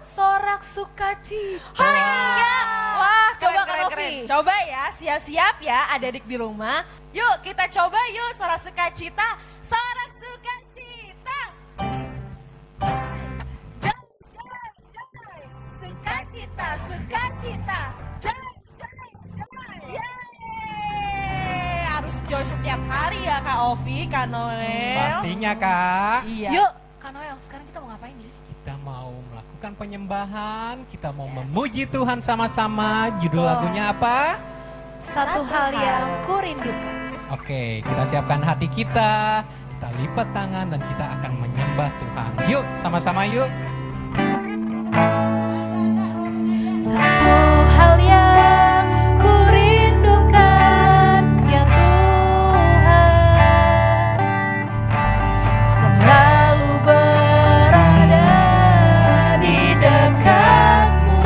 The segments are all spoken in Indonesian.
Sorak sukacita. Haleluya. Wah, Coba Kak keren, Novi. keren. Coba ya, siap-siap ya adik-adik di rumah. Yuk kita coba yuk sorak sukacita. Sorak sukacita. Jai, jai, jai. Sukacita, sukacita. Jai, jai, jai. Yeay. Harus joy setiap hari ya Kak Ovi, Kak Noel. Pastinya Kak. Iya. Yuk, Kak Noel, sekarang kita mau ngapain nih? Kita mau melakukan penyembahan, kita mau memuji Tuhan sama-sama. Judul lagunya apa? Satu hal yang kurindukan. Oke, kita siapkan hati kita, kita lipat tangan dan kita akan menyembah Tuhan. Yuk, sama-sama yuk. Satu hal yang kurindukan, ya Tuhan, selalu berada di dekatmu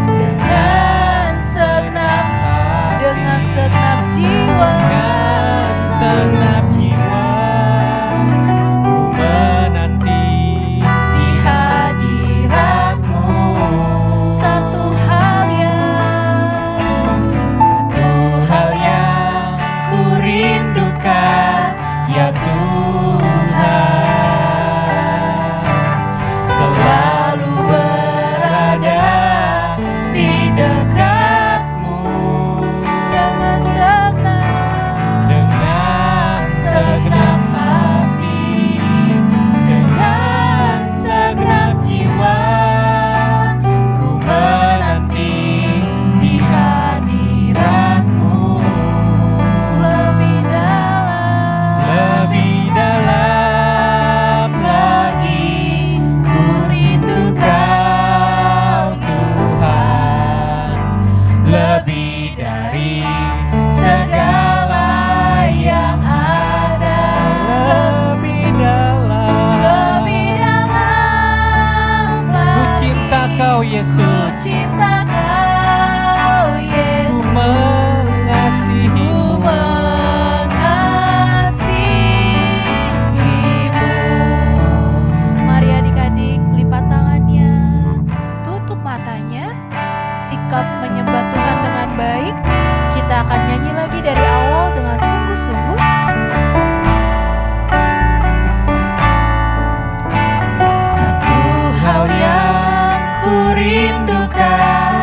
dengan segenap jiwa. Dengan segenap jiwa, ku menanti Di hadiratmu, satu hal yang kurindukan, ya Tuhan, selalu berada di dekatmu dengan segenap hati, dengan segenap jiwa, ku menanti di hadiratmu. lebih Dalam lagi ku rindu Kau Tuhan, lebih dari segala yang ada, lebih dalam ku cinta Kau Yesus, cinta Kau ku Yesus, mengasihimu. Mari adik-adik lipat tangannya, tutup matanya, sikap menyembah Tuhan dengan baik. Kita akan nyanyi lagi dari awal dengan sungguh-sungguh. Satu hal yang Kurindukan,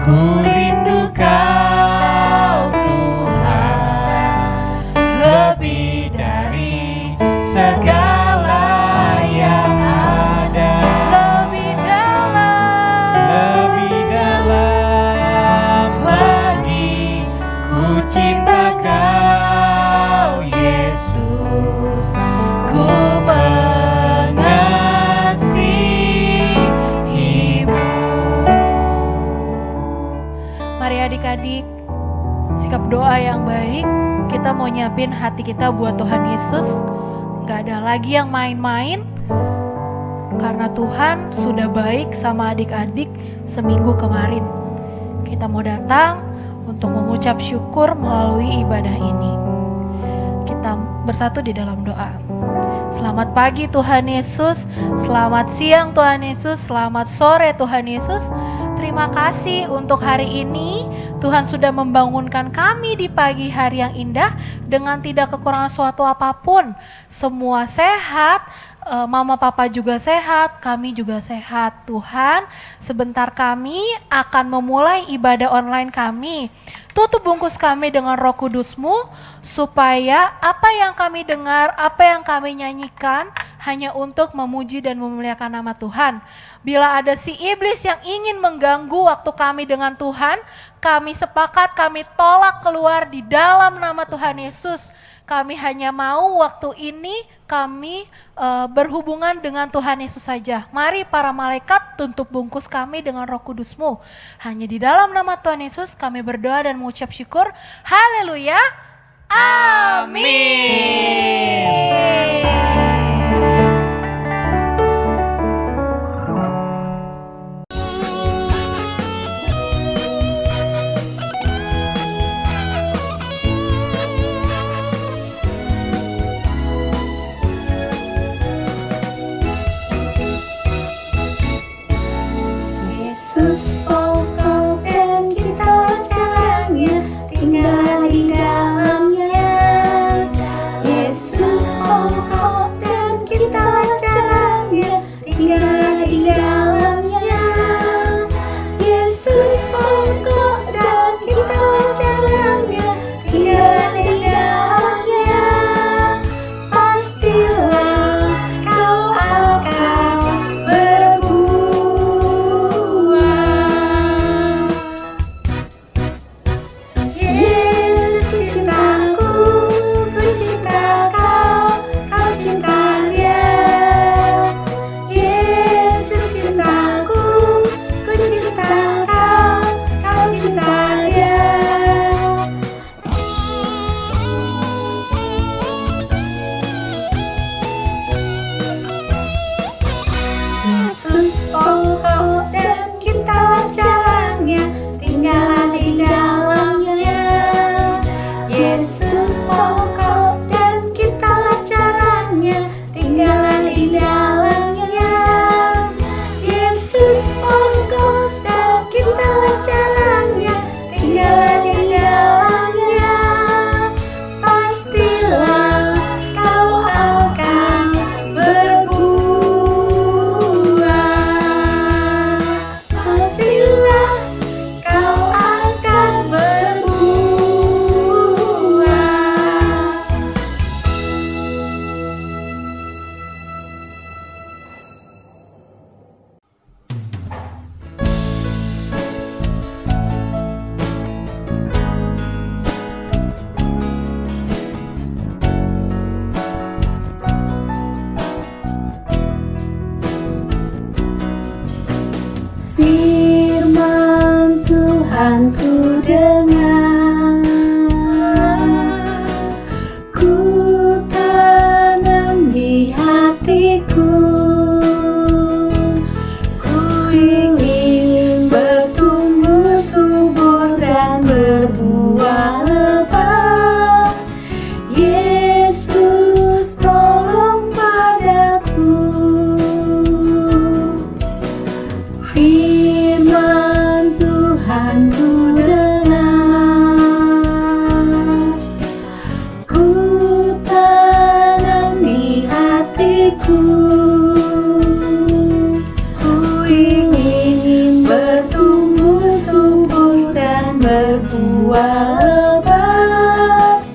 Ku rindu Kau Tuhan, lebih dari segala yang ada. Lebih dalam lagi ku cinta Kau Yesus, ku mengasihimu. Mari adik-adik, sikap doa yang baik. Kita mau nyiapin hati kita buat Tuhan Yesus. Gak ada lagi yang main-main, karena Tuhan sudah baik sama adik-adik seminggu kemarin. Kita mau datang untuk mengucap syukur melalui ibadah ini. Kita bersatu di dalam doa. Selamat pagi Tuhan Yesus, selamat siang Tuhan Yesus, selamat sore Tuhan Yesus. Terima kasih untuk hari ini. Tuhan sudah membangunkan kami di pagi hari yang indah dengan tidak kekurangan suatu apapun. Semua sehat, mama papa juga sehat, kami juga sehat. Tuhan, sebentar kami akan memulai ibadah online kami. Tutup bungkus kami dengan Roh Kudus-Mu, supaya apa yang kami dengar, apa yang kami nyanyikan hanya untuk memuji dan memuliakan nama Tuhan. Bila ada si iblis yang ingin mengganggu waktu kami dengan Tuhan, kami sepakat, kami tolak keluar di dalam nama Tuhan Yesus. Kami hanya mau waktu ini kami berhubungan dengan Tuhan Yesus saja. Mari para malaikat tutup bungkus kami dengan Roh Kudus-Mu. Hanya di dalam nama Tuhan Yesus kami berdoa dan mengucap syukur. Haleluya. Amin. Yesus pokok dan kita jalannya, tinggal di dalamnya. Yesus pokok dan kita jalannya, tinggal di dalamnya. Yesus pokok dan kita jalannya, tinggal di dalamnya. Pastilah kau akan Yesus cintaku, ku cinta kau, kau cinta dia. Yesus cintaku, ku cinta kau, kau cinta dia. Yesus pokok dan kita jalannya, tinggal di dalamnya. Yesus pokok dan kita jalannya, tinggal di dalamnya. Yesus pokok dan kita jalannya, tinggal di dalamnya. Pastilah kau akan berbuah. Pastilah kau akan berbuah. Firman Tuhan ku dengar, ku tanam di hatiku. Ku ingin bertumbuh subur dan berbuah lebat. Yesus tolong padaku. Firman Tuhan ku dengar, berbuah lebat.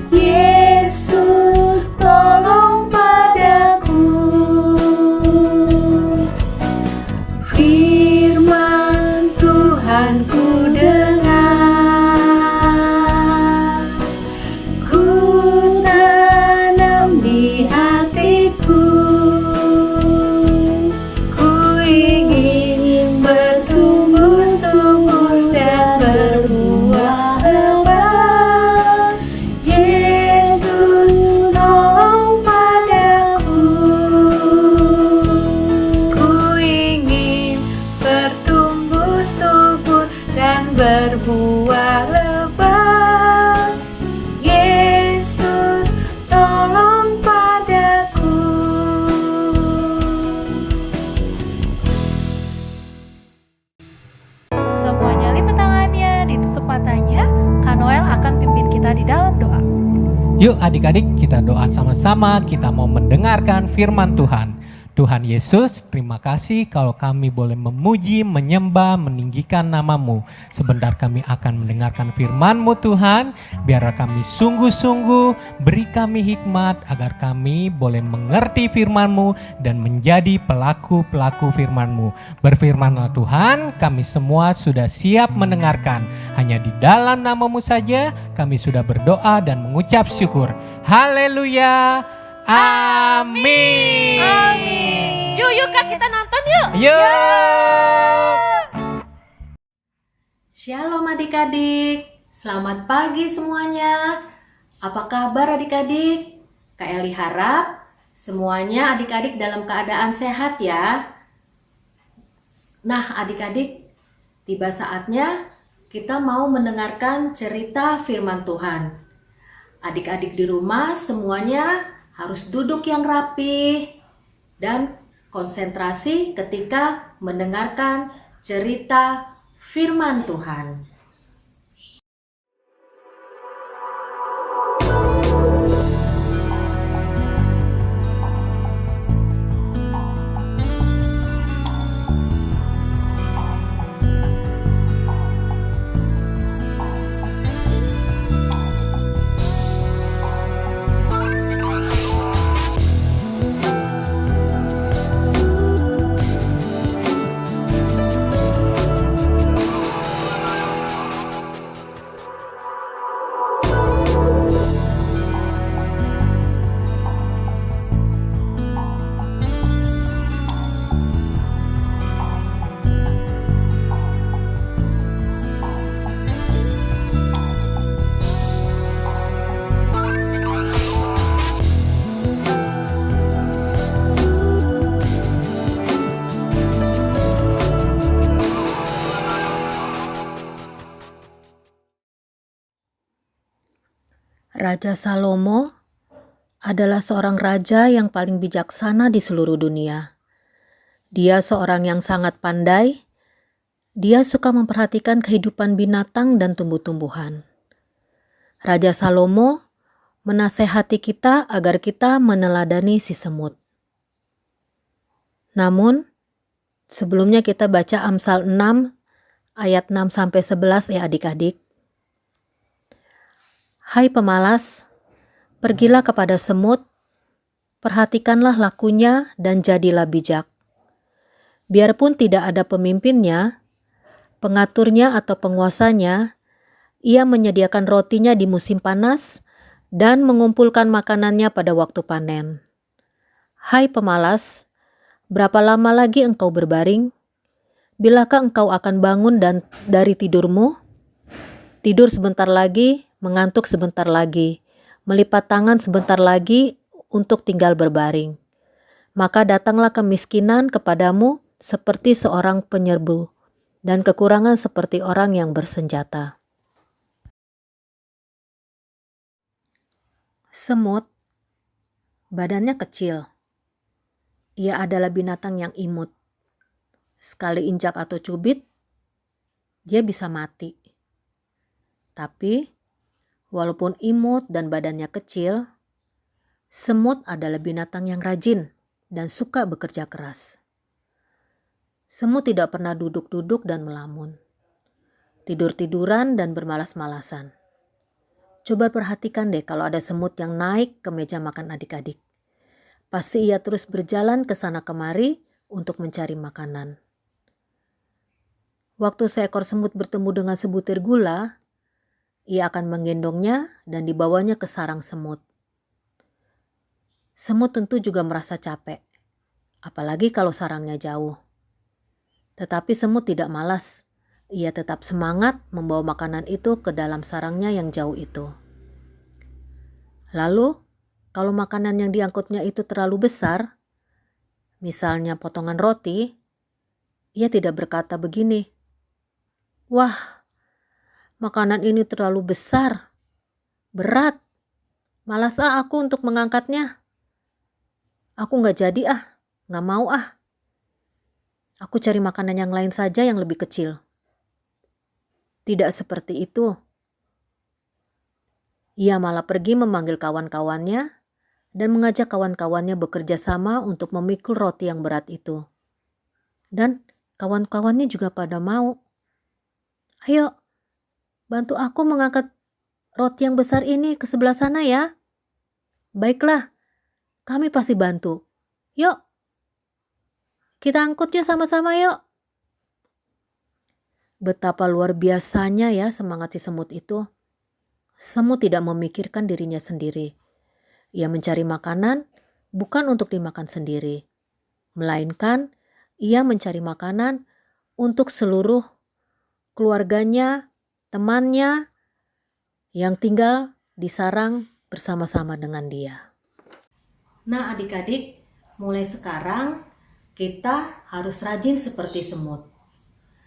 Yesus, tolong padaku. Firman Tuhan ku dengar, ku tanam di hatiku. Ku ingin bertumbuh subur dan berbuah lebat. Yesus, tolong padaku. Ku ingin bertumbuh subur dan berbuah lebat. Yesus, tolong padaku. Semuanya lipat tangannya, ditutup matanya. Kak Noel akan pimpin kita di dalam doa. Yuk adik-adik kita doa sama-sama, kita mau mendengarkan firman Tuhan. Tuhan Yesus, terima kasih kalau kami boleh memuji, menyembah, meninggikan nama-Mu. Sebentar kami akan mendengarkan firman-Mu Tuhan, biarlah kami sungguh-sungguh, beri kami hikmat agar kami boleh mengerti firman-Mu dan menjadi pelaku-pelaku firman-Mu. Berfirmanlah Tuhan, kami semua sudah siap mendengarkan. Hanya di dalam nama-Mu saja kami sudah berdoa dan mengucap syukur. Haleluya. Amin. Amin. Yuk Kak, kita nonton yuk. Yuk. Shalom adik-adik, selamat pagi semuanya. Apa kabar adik-adik? Kak Eli harap semuanya adik-adik dalam keadaan sehat ya. Nah adik-adik, tiba saatnya kita mau mendengarkan cerita firman Tuhan. Adik-adik di rumah semuanya harus duduk yang rapi dan konsentrasi ketika mendengarkan cerita firman Tuhan. Raja Salomo adalah seorang raja yang paling bijaksana di seluruh dunia. Dia seorang yang sangat pandai. Dia suka memperhatikan kehidupan binatang dan tumbuh-tumbuhan. Raja Salomo menasehati kita agar kita meneladani si semut. Namun, sebelumnya kita baca Amsal 6 ayat 6-11 ya adik-adik. Hai pemalas, pergilah kepada semut, perhatikanlah lakunya dan jadilah bijak. Biarpun tidak ada pemimpinnya, pengaturnya atau penguasanya, ia menyediakan rotinya di musim panas dan mengumpulkan makanannya pada waktu panen. Hai pemalas, berapa lama lagi engkau berbaring? Bilakah engkau akan bangun dari tidurmu? Tidur sebentar lagi, mengantuk sebentar lagi, melipat tangan sebentar lagi untuk tinggal berbaring. Maka datanglah kemiskinan kepadamu seperti seorang penyerbu, dan kekurangan seperti orang yang bersenjata. Semut, badannya kecil. Ia adalah binatang yang imut. Sekali injak atau cubit, dia bisa mati. Tapi, walaupun imut dan badannya kecil, semut adalah binatang yang rajin dan suka bekerja keras. Semut tidak pernah duduk-duduk dan melamun. tidur-tiduran dan bermalas-malasan. Coba perhatikan deh kalau ada semut yang naik ke meja makan adik-adik. Pasti ia terus berjalan ke sana kemari untuk mencari makanan. Waktu seekor semut bertemu dengan sebutir gula, ia akan menggendongnya dan dibawanya ke sarang semut. Semut tentu juga merasa capek, apalagi kalau sarangnya jauh. Tetapi semut tidak malas. Ia tetap semangat membawa makanan itu ke dalam sarangnya yang jauh itu. Lalu, kalau makanan yang diangkutnya itu terlalu besar, misalnya potongan roti, ia tidak berkata begini, "Wah, makanan ini terlalu besar, berat, malas aku untuk mengangkatnya. Aku gak jadi gak mau Aku cari makanan yang lain saja yang lebih kecil." Tidak seperti itu. Ia malah pergi memanggil kawan-kawannya dan mengajak kawan-kawannya bekerja sama untuk memikul roti yang berat itu. Dan kawan-kawannya juga pada mau. "Ayo, bantu aku mengangkat roti yang besar ini ke sebelah sana ya." "Baiklah, kami pasti bantu. Yuk, kita angkut yuk sama-sama yuk." Betapa luar biasanya ya semangat si semut itu. Semut tidak memikirkan dirinya sendiri. Ia mencari makanan bukan untuk dimakan sendiri, melainkan ia mencari makanan untuk seluruh keluarganya, temannya yang tinggal di sarang bersama-sama dengan dia. Nah adik-adik, mulai sekarang kita harus rajin seperti semut.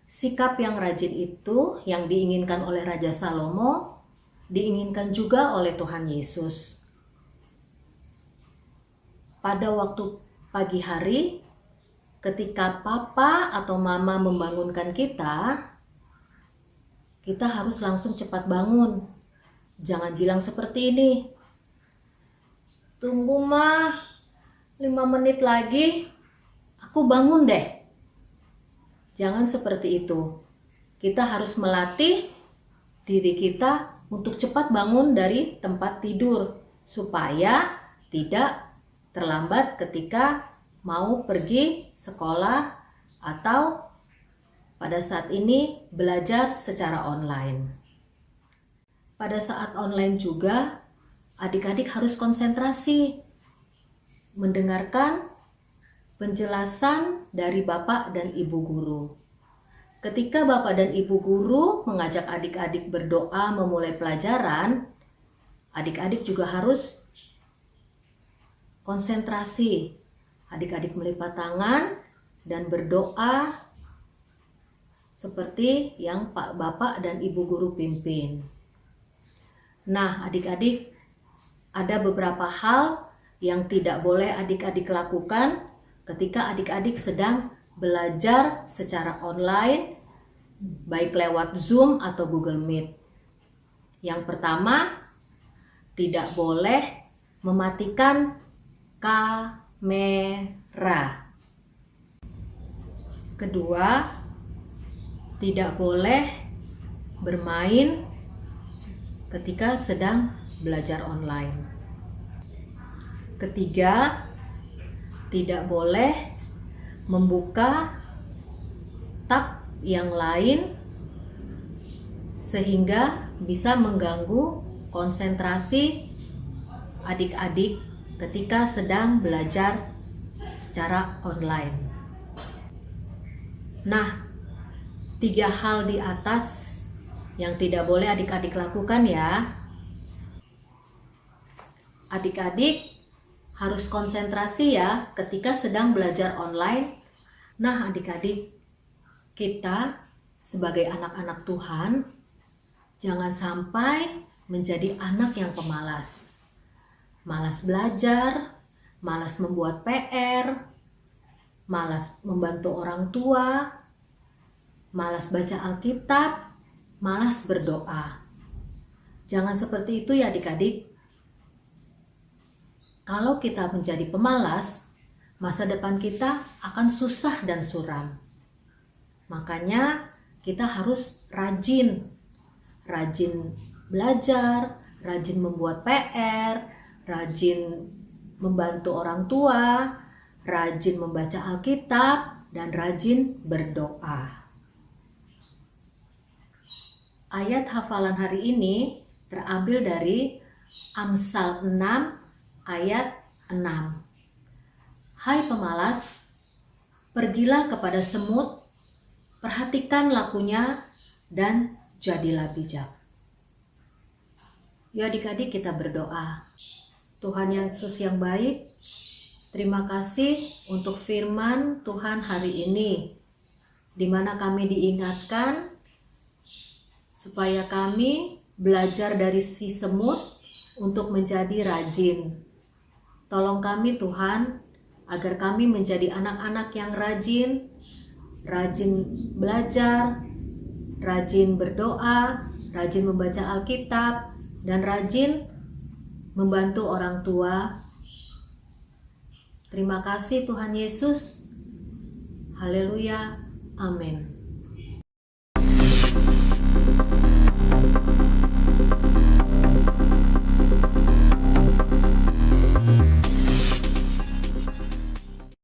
Sikap yang rajin itu yang diinginkan oleh Raja Salomo, diinginkan juga oleh Tuhan Yesus. Pada waktu pagi hari, ketika papa atau mama membangunkan kita harus langsung cepat bangun. Jangan bilang seperti ini, "Tunggu mah, 5 menit lagi aku bangun deh." Jangan seperti itu. Kita harus melatih diri kita untuk cepat bangun dari tempat tidur supaya tidak terlambat ketika mau pergi sekolah atau pada saat ini belajar secara online. Pada saat online juga adik-adik harus konsentrasi mendengarkan penjelasan dari Bapak dan Ibu Guru. Ketika Bapak dan Ibu Guru mengajak adik-adik berdoa memulai pelajaran, adik-adik juga harus konsentrasi. Adik-adik melipat tangan dan berdoa seperti yang Bapak dan Ibu Guru pimpin. Nah, adik-adik, ada beberapa hal yang tidak boleh adik-adik lakukan ketika adik-adik sedang belajar secara online, baik lewat Zoom atau Google Meet. Yang pertama, tidak boleh mematikan kamera. Kedua, tidak boleh bermain ketika sedang belajar online. Ketiga, tidak boleh membuka tab yang lain sehingga bisa mengganggu konsentrasi adik-adik ketika sedang belajar secara online. Nah, 3 hal di atas yang tidak boleh adik-adik lakukan ya. Adik-adik harus konsentrasi ya ketika sedang belajar online. Nah adik-adik, kita sebagai anak-anak Tuhan jangan sampai menjadi anak yang pemalas. Malas belajar, malas membuat PR, malas membantu orang tua, malas baca Alkitab, malas berdoa. Jangan seperti itu ya adik-adik. Kalau kita menjadi pemalas, masa depan kita akan susah dan suram. Makanya kita harus rajin belajar, rajin membuat PR, rajin membantu orang tua, rajin membaca Alkitab, dan rajin berdoa. Ayat hafalan hari ini terambil dari Amsal 6 ayat 6. Hai pemalas, pergilah kepada semut, perhatikan lakunya, dan jadilah bijak. Yuk adik-adik kita berdoa. Tuhan Yesus yang baik, terima kasih untuk firman Tuhan hari ini, di mana kami diingatkan supaya kami belajar dari si semut untuk menjadi rajin. Tolong kami Tuhan, agar kami menjadi anak-anak yang rajin belajar, rajin berdoa, rajin membaca Alkitab, dan rajin membantu orang tua. Terima kasih Tuhan Yesus. Haleluya. Amin.